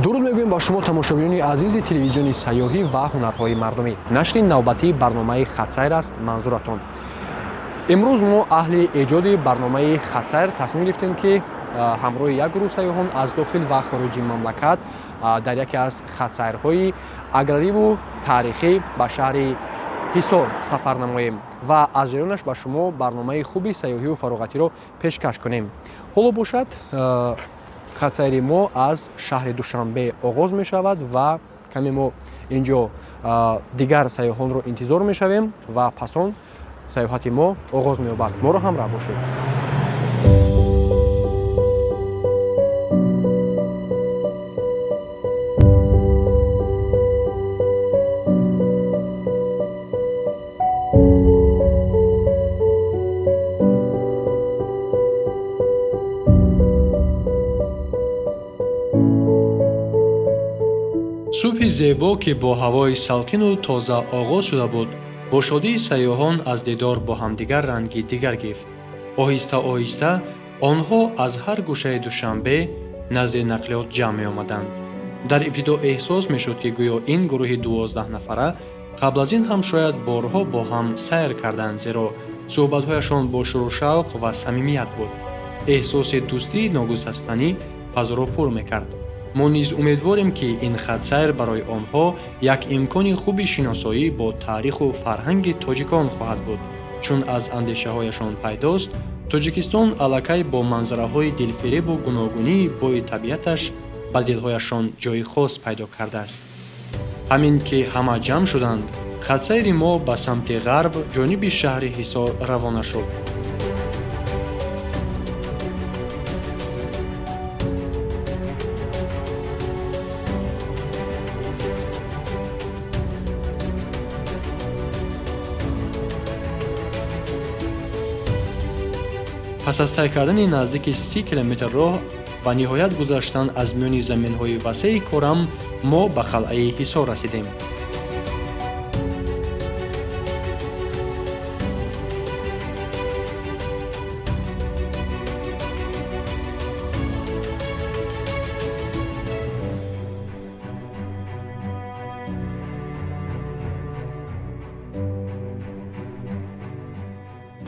дуруд мегӯем ба шумо тамошобинони азизи телевизиони сайёҳӣ ва ҳунарҳои мардумӣ. Нашри навбатии барномаи Хатсайр аст манзуратон. имрӯз мо аҳли эҷоди барномаи Хатсайр тасмим гирифтем ки ҳамроҳи як гурӯҳ сайёҳон аз дохил ва хориҷи мамлакат дар яке аз хатсайрҳои аграриву таърихӣ ба шаҳри Ҳисор сафар намоем ва аз ҷаёнаш ба шумо барномаи хуби сайёҳиву фароғатиро пешкаш кунем. ҳоло бошад хатсайри мо аз шаҳри Душанбе оғоз мешавад ва каме мо инҷо дигар сайёҳонро интизор мешавем ва пас он сайёҳати мо оғоз меёбад. моро ҳамроҳ бошед. субҳи зебо ки бо ҳавои салқину тоза оғоз шуда буд, бо шодии сайёҳон аз дидор бо ҳамдигар ранги дигар гирифт. оҳиста оҳиста онҳо аз ҳар гӯшаи Душанбе назди нақлиёт ҷамъ меомаданд. дар ибтидо эҳсос мешуд ки гӯё ин гурӯҳи 12 нафара қабл аз ин ҳам шояд борҳо бо ҳам сайр карданд, зеро суҳбатҳояшон бо шӯрушавқ ва самимият буд. эҳсоси дӯстии ногузастанӣ фазоро пур мекард. мо низ умедворем ки ин хатсайр барои онҳо як имкони хуби шиносоӣ бо таъриху фарҳанги тоҷикон хоҳад буд, чун аз андешаҳояшон пайдост, Тоҷикистон аллакай бо манзараҳои дилфиребу гуногунии бои табиаташ ба дилҳояшон ҷойи хос пайдо кардааст. ҳамин ки ҳама ҷамъ шуданд, хатсайри мо ба самти ғарб ҷониби шаҳри Ҳисор равона шуд. пас аз тай кардани наздики 30 километр роҳ ва ниҳоят гузаштан аз миёни заминҳои васеъи Корам, мо ба қалъаи Ҳисор расидем.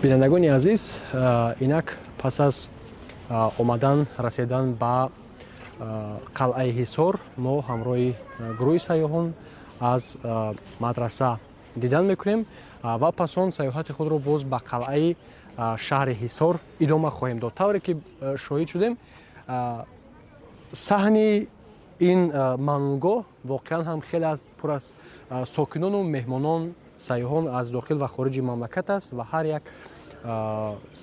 бинандагони азиз, инак пас аз омадан расидан ба қалъаи Ҳисор, мо ҳамроҳи гурӯҳи сайёҳон аз мадраса дидан мекунем ва пас он сайёҳати худро боз ба қалъаи шаҳри Ҳисор идома хоҳем дод. тавре ки шоҳид шудем, саҳни ин манунгоҳ воқеан ҳам хеле аз пур аз сокинону меҳмонон сайёҳон аз дохил ва хориҷи мамлакат аст ва ҳар як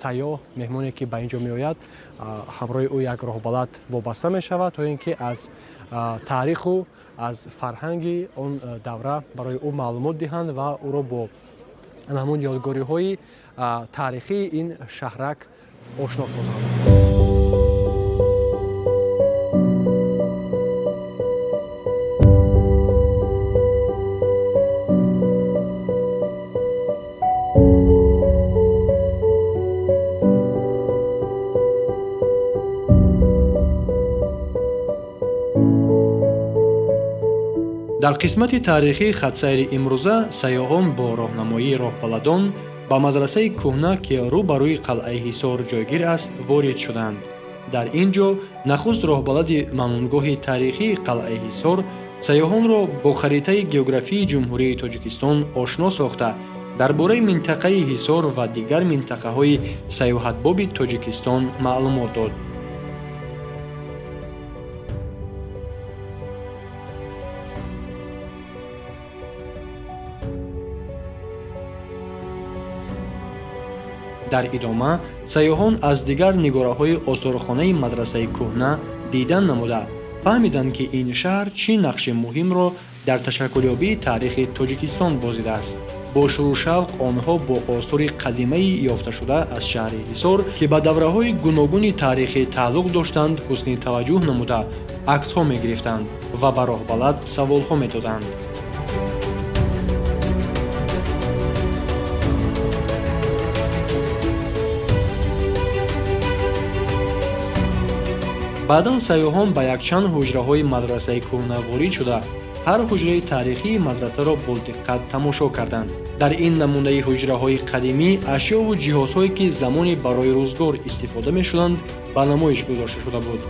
сайёҳ, меҳмоне ки ба ин ҷо меояд, ҳамроҳи ӯ як роҳбалад вобаста мешавад, то ин ки аз таъриху аз фарҳанги он давра барои ӯ маълумот диҳанд ва ӯро бо ҳамон ёдгориҳои таърихии ин шаҳрак ошно созанд. дар қисмати таърихии хатсайри имрӯза сайёҳон бо роҳнамоии роҳбаладон ба мадрасаи кӯҳна ки рӯ ба рӯи қалъаи Ҳисор ҷойгир аст ворид шуданд. дар ин ҷо нахуст роҳбалади мамнунгоҳи таърихии қалъаи Ҳисор сайёҳонро бо харитаи географии ҷумҳурии Тоҷикистон ошно сохта, дар бораи минтақаи Ҳисор ва дигар минтақаҳои сайёҳатбоби Тоҷикистон маълумот дод. дар идома сайёҳон аз дигар нигораҳои осорхонаи мадрасаи кӯҳна дидан намуда фаҳмиданд ки ин шаҳр чӣ нақши муҳимро дар ташаккулёбии таърихи Тоҷикистон бозидааст. бо шӯрушавқ онҳо бо осори қадимаи ёфташуда аз шаҳри Ҳисор ки ба давраҳои гуногуни таърихӣ тааллуқ доштанд ҳусни таваҷҷӯҳ намуда аксҳо мегирифтанд ва ба роҳбалад саволҳо медоданд. баъдан сайёҳон ба якчанд ҳуҷраҳои мадрасаи кӯҳна ворид шуда, ҳар ҳуҷраи тарихии мадрасаро бодиққат тамошо карданд. дар ин намунаи ҳуҷраҳои қадимӣ ашёву ҷиҳозҳое ки замоне барои рӯзгор истифода мешуданд ба намоиш гузошта шуда буд.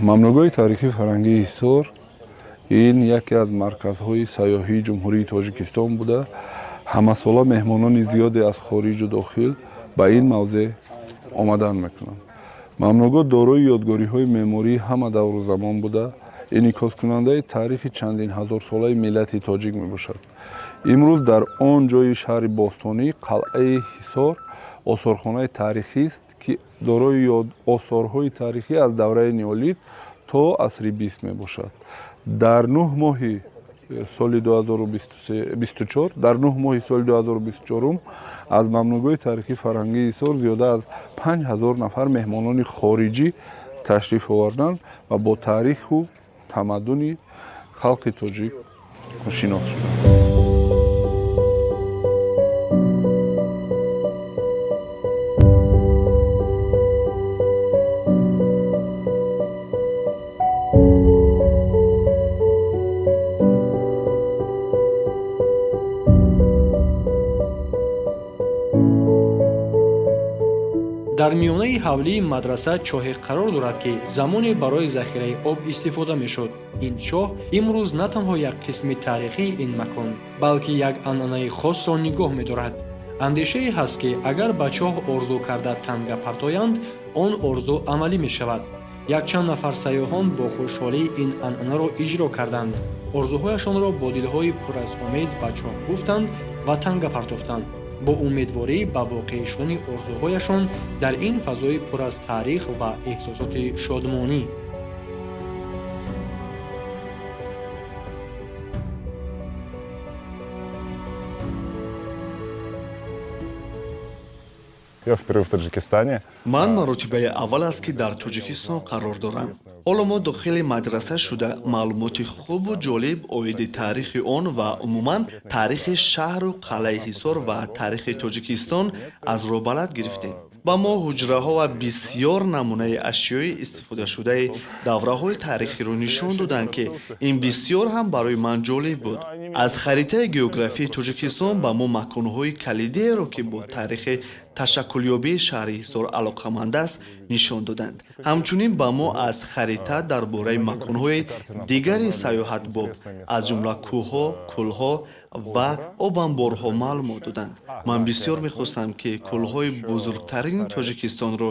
мамнӯгои таърихии фарҳангии ҳисор ин яке аз марказҳои сайёҳии ҷумҳурии тоҷикистон буда, ҳамасола меҳмонони зиёде аз хориҷу дохил ба ин мавзеъ омадан мекунанд. мамнӯгоҳ дорои ёдгориҳои меъмории ҳама давру замон буда, инъикоскунандаи таърихи чандин ҳазорсолаи миллати тоҷик мебошад. имрӯз дар он ҷои шаҳри бостонӣ қалъаи ҳисор осорхонаи таърихист, ки дорои осорҳои тарихӣ аз давраи неолит то асри 20 мебошад. дар 9 моҳи соли 2024 аз мамнӯгоҳи таърихии фарҳангии ҳисор зиёда аз 5000 нафар меҳмонони хориҷӣ ташриф оварданд ва бо таъриху тамаддуни халқи тоҷик ошино шуданд. дар миёнаи ҳавлии мадраса чоҳе қарор дорад, ки замоне барои захираи об истифода мешуд. ин чоҳ имрӯз на танҳо як қисми таърихии ин макон, балки як анъанаи хосро нигоҳ медорад. андешае ҳаст, ки агар ба чоҳ орзу карда танга партоянд, он орзу амалӣ мешавад. якчанд нафар сайёҳон бо хушҳолӣ ин анъанаро иҷро карданд. орзуҳояшонро бо дилҳои пур аз умед ба чоҳ гуфтанд ва танга партофтанд, бо умедворӣ ба воқеъ шудани орзуҳояшон дар ин фазои пур аз таърих ва эҳсосоти шодмонӣ. Я впервые в Таджикистане. ман маротибаи аввал аст ки дар тоҷикистон қарор дорам. ҳоло мо дохили мадраса шуда маълумоти хубу ҷолиб оиди таърихи он ва умуман таърихи шаҳру қалъаи ҳисор ва таърихи тоҷикистон аз рӯбалад гирифтем. ба мо ҳуҷраҳо ва бисьёр намунаи ашёи истифодашудаи давраҳои таърихиро нишон доданд, ки ин бисьёр ҳам барои ман ҷолиб буд. аз харитаи географии тоҷикистон ба мо маконҳои калидиеро, ки бо таърихи ташаккулёбии шаҳри ҳисор алоқаманд аст, нишон доданд. ҳамчунин ба мо аз харита дар бораи маконҳои дигари сайёҳатбоб, аз ҷумла кӯҳҳо, кӯлҳо ва обанборҳо маълумот доданд. ман бисьёр мехостам, ки кӯлҳои бузургтарини тоҷикистонро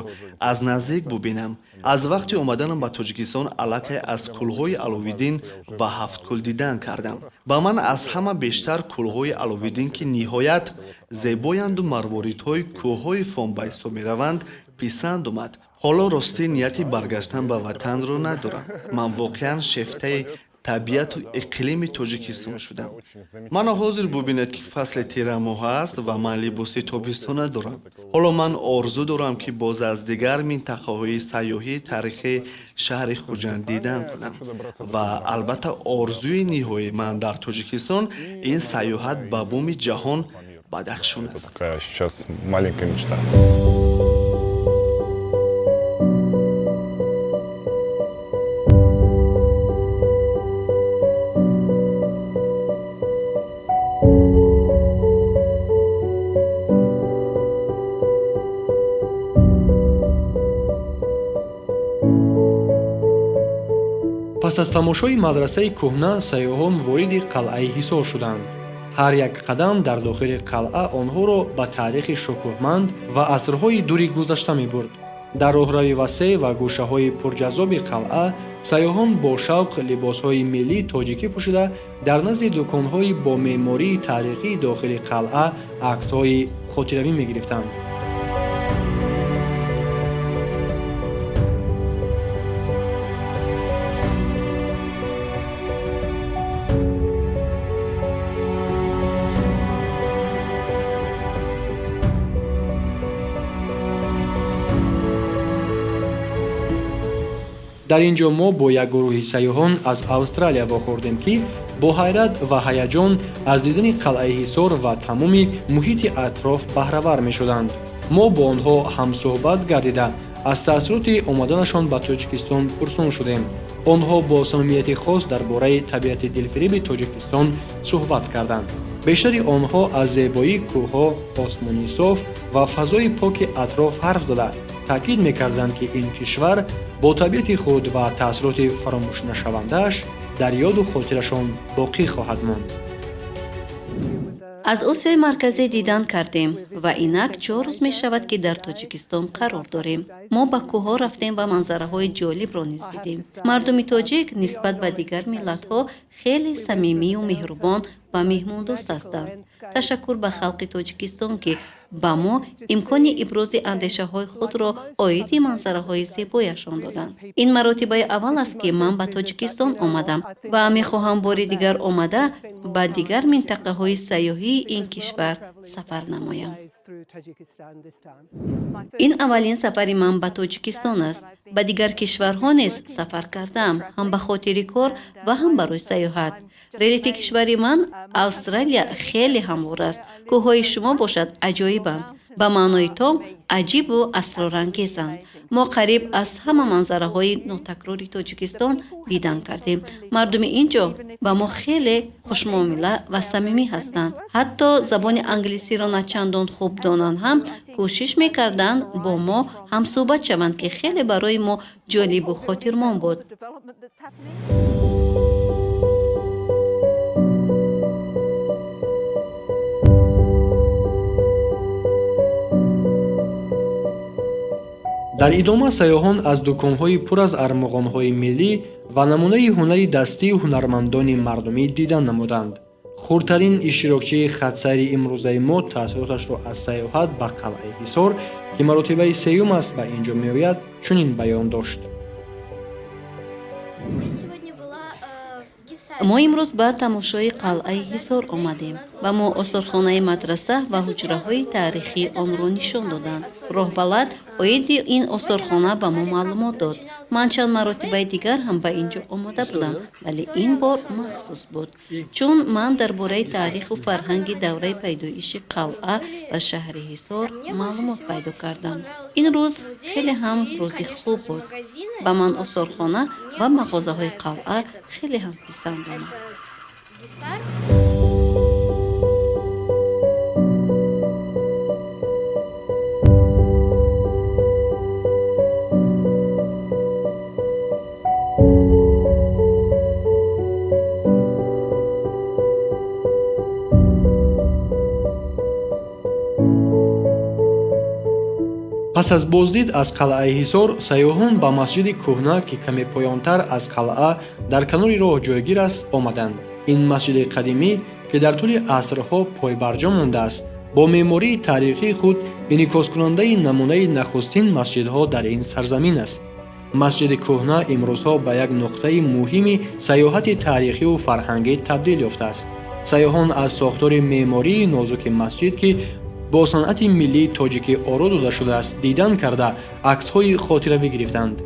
аз наздик бубинам. аз вақти омаданам ба тоҷикистон аллакай аз кӯлҳои Аловиддин ва Ҳафткӯл дидан кардам. ба ман аз ҳама бештар кӯлҳои Аловиддин, ки ниҳоят зебоянду марворидҳои кӯҳҳои фон ба ҳисоб мераванд, писанд омад. ҳоло ростӣ нияти баргаштан ба ватанро надорам. ман воқеан шефтаи табиату иқлими тоҷикистон шудам. мана ҳозир бубинед, ки фасли тирамоҳ аст ва ман либоси тобистона дорам. ҳоло ман орзу дорам, ки боз аз дигар минтақаҳои сайёҳии тарихии шаҳри Хуҷанд дидан кунам. ва албатта орзуи ниҳоии ман дар Тоҷикистон ин сайёҳат ба буми ҷаҳон Бадахшон аст. Такая сейчас маленькая мечта. пас аз тамошои мадрасаи кӯҳна сайёҳон вориди қалъаи ҳисор шуданд. ҳар як қадам дар дохили қалъа онҳоро ба таърихи шукӯҳманд ва асрҳои дури гузашта мебурд. дар роҳрави васеъ ва гӯшаҳои пурҷаззоби қалъа сайёҳон бо шавқ либосҳои миллии тоҷикӣ пӯшида дар назди дуконҳои бо меъмории таърихии дохили қалъа аксҳои хотиравӣ мегирифтанд. дар ин ҷо мо бо як гурӯҳи сайёҳон аз Австралия вохӯрдем, ки бо ҳайрат ва ҳаяҷон аз дидани қалъаи Ҳисор ва тамоми муҳити атроф баҳравар мешуданд. мо бо онҳо ҳамсӯҳбат гардида аз таъсироти омаданашон ба Тоҷикистон пурсун шудем. онҳо бо самимияти хос дар бораи табиати дилфириби Тоҷикистон суҳбат карданд. бештари онҳо аз зебоии кӯҳҳо, осмони соф ва фазои поки атроф ҳарф зада таъкид мекарданд, ки ин кишвар бо табиати худ ва таъсироти фаромӯшнашавандааш дар ёду хотирашон боқӣ хоҳад монд. аз Осиёи марказӣ дидан кардем ва инак 4 рӯз мешавад, ки дар Тоҷикистон қарор дорем. мо ба кӯҳҳо рафтем ва манзараҳои ҷолибро низ дидем. мардуми тоҷик нисбат ба дигар миллатҳо хеле самимию меҳрубон ва меҳмондӯст ҳастанд. ташаккур ба халқи Тоҷикистон, ки ба мо имкони ибрози андешаҳои худро оиди манзараҳои зебояшон доданд. ин маротибаи аввал аст, ки ман ба Тоҷикистон омадам ва мехоҳам бори дигар омада ба дигар минтақаҳои сайёҳии ин кишвар сафар намоям. ин аввалин сафари ман ба Тоҷикистон аст. ба дигар кишварҳо низ сафар кардам, ҳам ба хотири кор ва ҳам барои сайёҳат. релифи кишвари ман Австралия хеле ҳамвор аст. кӯҳҳои шумо бошад аҷоибанд. ба маънои том аҷибу асрорангезанд. мо қариб аз ҳама манзараҳои нотакрори Тоҷикистон дидан кардем. мардуми ин ҷо ба мо хеле хушмуомила ва самимӣ ҳастанд. ҳатто забони англисиро на чандон хуб донанд ҳам кӯшиш мекарданд бо мо ҳамсӯҳбат шаванд, ки хеле барои мо ҷолибу хотирмон буд. дар идома сайёҳон аз дӯконҳои пур аз армағонҳои миллӣ ва намунаи ҳунари дастии ҳунармандони мардумӣ дидан намуданд. хурдтарин иштирокчии хатсайри имрӯзаи мо таъсироташро аз сайёҳат ба қалъаи Ҳисор, ки маротибаи сеюм аст ба ин ҷо меояд, чунин баён дошт. мо имрӯз ба тамошои қалъаи Ҳисор омадем. ба мо осорхонаи мадраса ва ҳуҷраҳои таърихии онро нишон доданд. роҳбалад оиди ин осорхона ба мо маълумот дод. ман чанд маротибаи дигар ҳам ба ин ҷо омада будам, вале ин бор махсус буд, чун ман дар бораи таъриху фарҳанги давраи пайдоиши қалъа ва шаҳри Ҳисор маълумот пайдо кардам. ин рӯз хеле ҳам рӯзи хуб буд. ба ман осорхона ва мағозаҳои қалъа хеле ҳам писанд омад. пас аз боздид аз қалъаи Ҳисор, сайёҳон ба масҷиди кӯҳна, ки каме поёнтар аз қалъа дар канори роҳ ҷойгир аст, омаданд. ин масҷиди қадимӣ, ки дар тӯли асрҳо пойбарҷо мондааст, бо меъмории таърихии худ инъикоскунандаи намунаи нахустин масҷидҳо дар ин сарзамин аст. масҷиди кӯҳна имрӯзҳо ба як нуқтаи муҳими сайёҳати таърихиву фарҳангӣ табдил ёфтааст. сайёҳон аз сохтори меъмории нозуки масҷид, ки бо санъати миллии тоҷикӣ оро дода шудааст, дидан карда аксҳои хотиравӣ гирифтанд.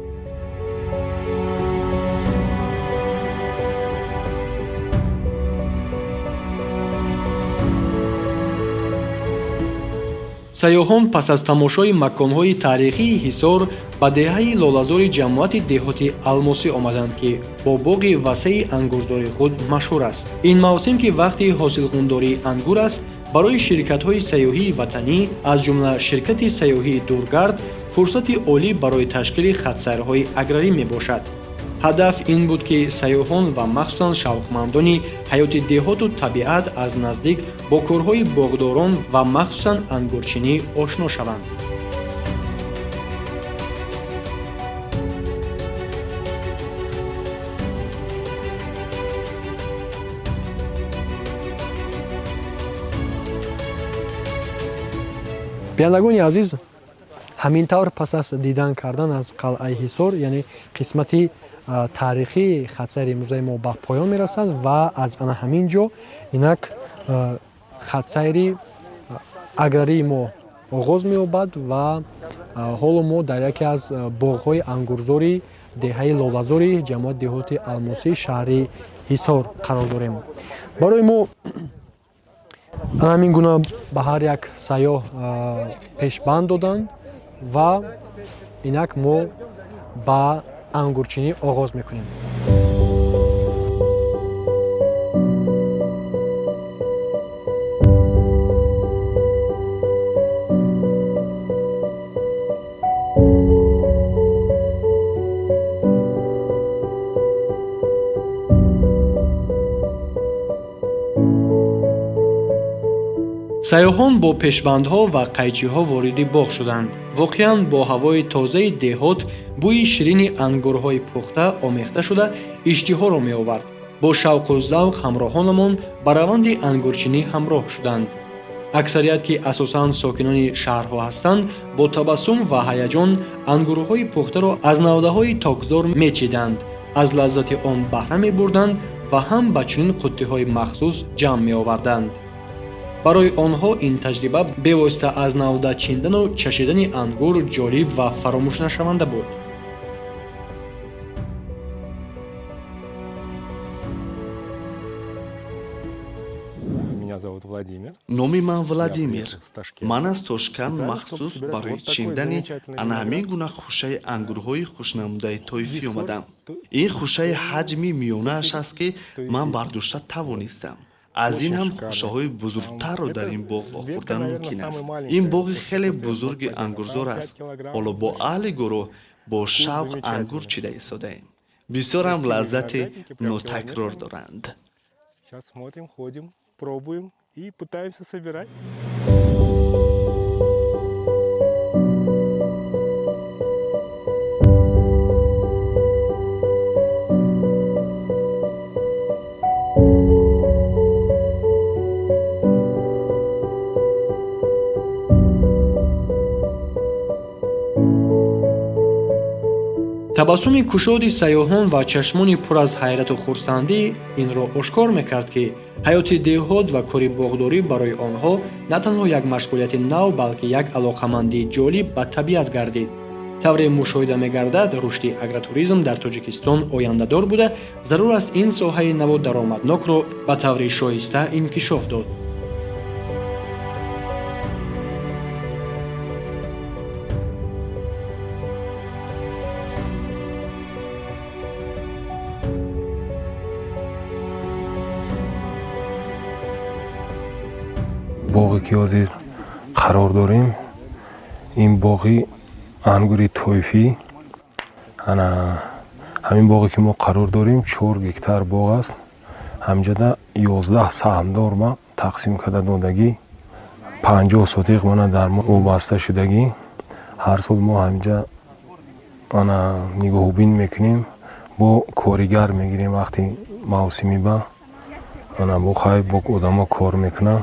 сайёҳон пас аз тамошои маконҳои таърихии Ҳисор ба деҳаи лолазори ҷамоати деҳоти Алмосӣ омаданд, ки бо боғи васеи ангурзори худ машҳур аст. ин мавсим, ки вақти ҳосилхӯндории ангур аст, барои ширкатҳои сайёҳии ватанӣ, аз ҷумла ширкати сайёҳии Дургард, фурсати олӣ барои ташкили хатсайрҳои аграрӣ мебошад. ҳадаф ин буд, ки сайёҳон ва махсусан шавқмандони ҳаёти деҳоту табиат аз наздик бо корҳои боғдорон ва махсусан ангурчинӣ ошно шаванд. бинандагони азиз, ҳамин тавр пас аз дидан кардан аз қалъаи Ҳисор, яъне қисмати таърихии хатсайри имрӯзаи мо ба поён мерасад ва аз ана ҳамин ҷо инак хатсайри аграрии мо оғоз меёбад ва ҳоло мо дар яке аз боғҳои ангурзори деҳаи лолазори ҷамоати деҳоти алмосӣ шаҳри ҳисор қарор дорем. барои мо ҳамин гуна ба ҳар як сайёҳ пешбанд доданд ва инак мо ба ангурчинӣ оғоз мекунем. сайёҳон бо пешбандҳо ва қайчиҳо вориди боғ шуданд. воқеан бо ҳавои тозаи деҳот бӯи ширини ангурҳои пухта омехта шуда иштиҳоро меовард. бо шавқу завқ ҳамроҳонамон ба раванди ангурчинӣ ҳамроҳ шуданд. аксарият ки асосан сокинони шаҳрҳо ҳастанд, бо табассум ва ҳаяҷон ангурҳои пухтаро аз навдаҳои токзор мечиданд, аз лаззати он баҳра мебурданд ва ҳам ба чунин қуттиҳои махсус ҷамъ меоварданд. барои онҳо ин таҷриба бевосита аз навда чиндану чашидани ангур ҷолиб ва фаромӯшнашаванда буд. номи ман Владимир. ман аз Тошканд махсус барои чиндани ана ҳамин гуна хушаи ангурҳои хушнамудаи тойфӣ омадам. ин хушаи ҳаҷми миёнааш аст ки ман бардошта тавонистам. аз ин ҳам хушаҳои бузургтарро дар ин боғ вохӯрдан мумкин аст. ин боғи хеле бузурги ангурзор аст. ҳоло бо аҳли гурӯҳ бо шавқ ангур чида истодаем. бисёрам лаззати нотакрор доранд. И пытаемся собирать. табассуми кушоди сайёҳон ва чашмони пур аз ҳайрату хурсандӣ инро ошкор мекард, ки ҳаёти деҳот ва кори боғдорӣ барои онҳо на танҳо як машғулияти нав, балки як алоқамандии ҷолиб ба табиат гардид. тавре мушоҳида мегардад, рушди агротуризм дар Тоҷикистон ояндадор буда, зарур аст ин соҳаи наву даромаднокро ба таври шоиста инкишоф дод. боғе ки ҳозир қарор дорем, ин боғи ангури тойфӣ. ҳамин боғе ки мо қарор дорем 4 гектар боғ аст. ҳамҷада 11 саҳмдор ма тақсим карда додагӣ, 50 сотиқ мана дар мо вобаста шудагӣ. ҳар сол мо ҳамҷа нигоҳубин мекунем, бо коригар мегирем. вақти мавсими ба бо хай бо одамо кор мекунам,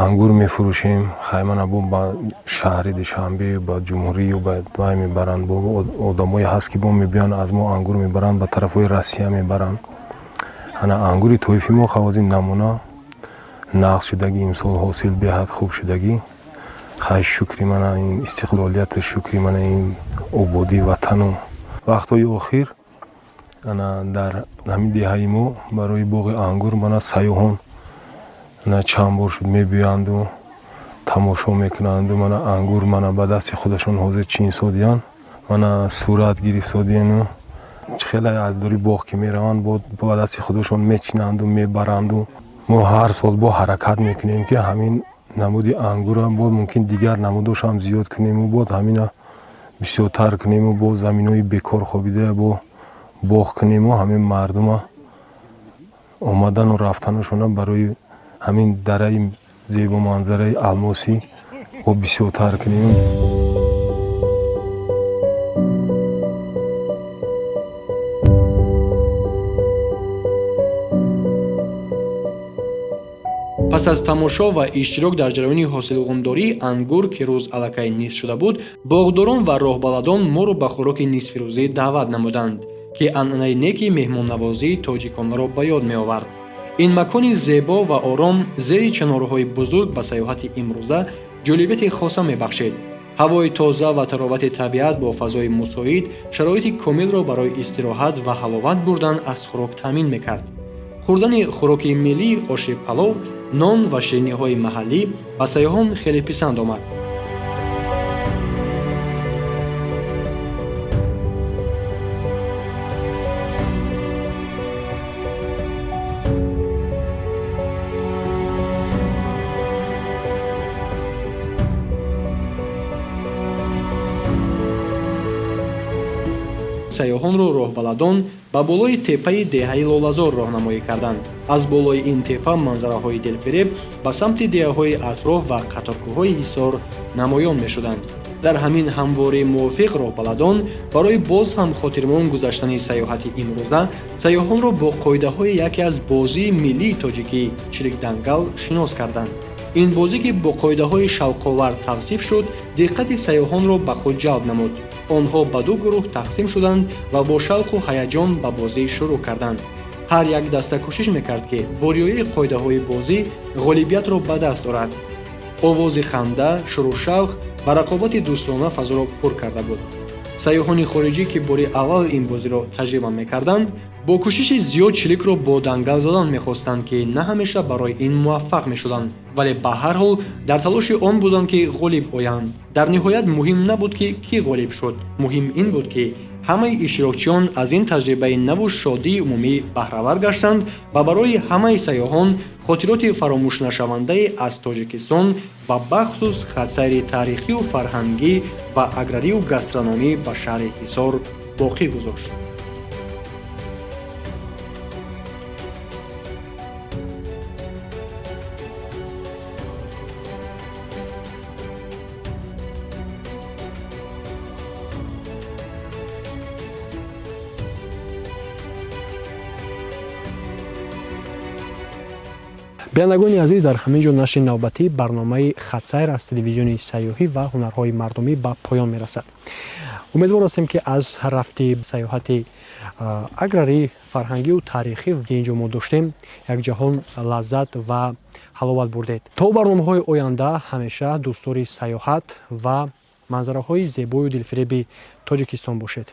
ангур мефурӯшем. хаймана бо ба шаҳри Душанбе, ба ҷумҳурӣ ё ба вай мебаранд. бо одамое ҳаст ки бо мебиён аз мо ангур мебаранд, ба тарафҳои Россия мебаранд. ангури тойфи мо хавози намуна нақс шудагӣ, имсол ҳосил беҳад хуб шудагӣ. хай шукри мана ин истиқлолияту шукри мана ин ободӣ ватану. вақтҳои охир дар ҳамин деҳаи мо барои боғи ангур мана сайёҳон чанд бор шуд мебиянду тамошо мекунанду мана ангур мана ба дасти худашон ҳозир чин содиянд, мана сурат гирифтодияну хеле аз дури боғ ки мераванд ба дасти худашон мечинанду мебаранду. мо ҳар сол бо ҳаракат мекунем ки ҳамин намуди ангура бо мумкин дигар намудошам зиёд кунему, бо ҳамина бисёртар кунему, бо заминҳои бекор хобида бо боғ кунему. ҳамин мардума омадану рафтанашона барои ҳамин дараи зебо манзараи алмосӣ бо бисёртар кунем. пас аз тамошо ва иштирок дар ҷараёни ҳосилғундории ангур ки рӯз аллакай нисф шуда буд, боғдорон ва роҳбаладон моро ба хӯроки нисфирӯзӣ даъват намуданд, ки анъанаи неки меҳмоннавозии тоҷиконаро ба ёд меовард. ин макони зебо ва ором зери чанорҳои бузург ба сайёҳати имрӯза ҷолибияти хоса мебахшед. ҳавои тоза ва таровати табиат бо фазои мусоид шароити комилро барои истироҳат ва ҳаловат бурдан аз хӯрок таъмин мекард. хӯрдани хӯроки миллӣ, оши палов, нон ва шириниҳои маҳаллӣ ба сайёҳон хеле писанд омад. сайёҳонро роҳбаладон ба болои теппаи деҳаи Лолазор роҳнамоӣ карданд. Аз болои ин теппа манзараҳои дилфиреб ба самти деҳаҳои атроф ва қаторкӯҳҳои Ҳисор намоён мешуданд. дар ҳамин ҳамвори мувофиқ роҳбаладон барои боз ҳам хотирмон гузаштани сайёҳати имрӯза сайёҳонро бо қоидаҳои яке аз бозии миллии тоҷикӣ чирикдангал шинос карданд. ин бозӣ ки бо қоидаҳои шавқовар тавсиф шуд, диққати сайёҳонро ба худ ҷалб намуд. онҳо ба ду гурӯҳ тақсим шуданд ва бо шавқу ҳаяҷон ба бозӣ шурӯъ карданд. ҳар як даста кӯшиш мекард ки бо риояи қоидаҳои бозӣ ғолибиятро ба даст орад. овози ханда, шурӯъшавқ ва рақобати дӯстона фазоро пур карда буд. сайёҳони хориҷӣ ки бори аввал ин бозиро таҷриба мекарданд, бо кӯшиши зиёд чиликро бо дангал задан мехостанд ки на ҳамеша барои ин муваффақ мешуданд, вале ба ҳар ҳол дар талоши он буданд ки ғолиб оянд. дар ниҳоят муҳим набуд ки кӣ ғолиб шуд, муҳим ин буд ки ҳамаи иштирокчиён аз ин таҷрибаи наву шодии умумӣ баҳравар гаштанд ва барои ҳамаи сайёҳон хотироти фаромӯшнашавандаи аз Тоҷикистон ва бахусус хатсайри таърихию фарҳангӣ ва аграрию гастрономӣ ба шаҳри Ҳисор боқӣ гузошт. бинандагони азиз, дар ҳамин ҷо нашри навбатӣ барномаи хатсайр аз телевизиони сайёҳӣ ва ҳунарҳои мардумӣ ба поён мерасад. умедвор ҳастем ки аз рафти сайёҳати аграрӣ, фарҳангиву таърихӣ ки ин ҷо мо доштем якҷаҳон лаззат ва ҳаловат бурдед. то барномаҳои оянда ҳамеша дӯстдори сайёҳат ва манзараҳои зебою дилфиреби Тоҷикистон бошед.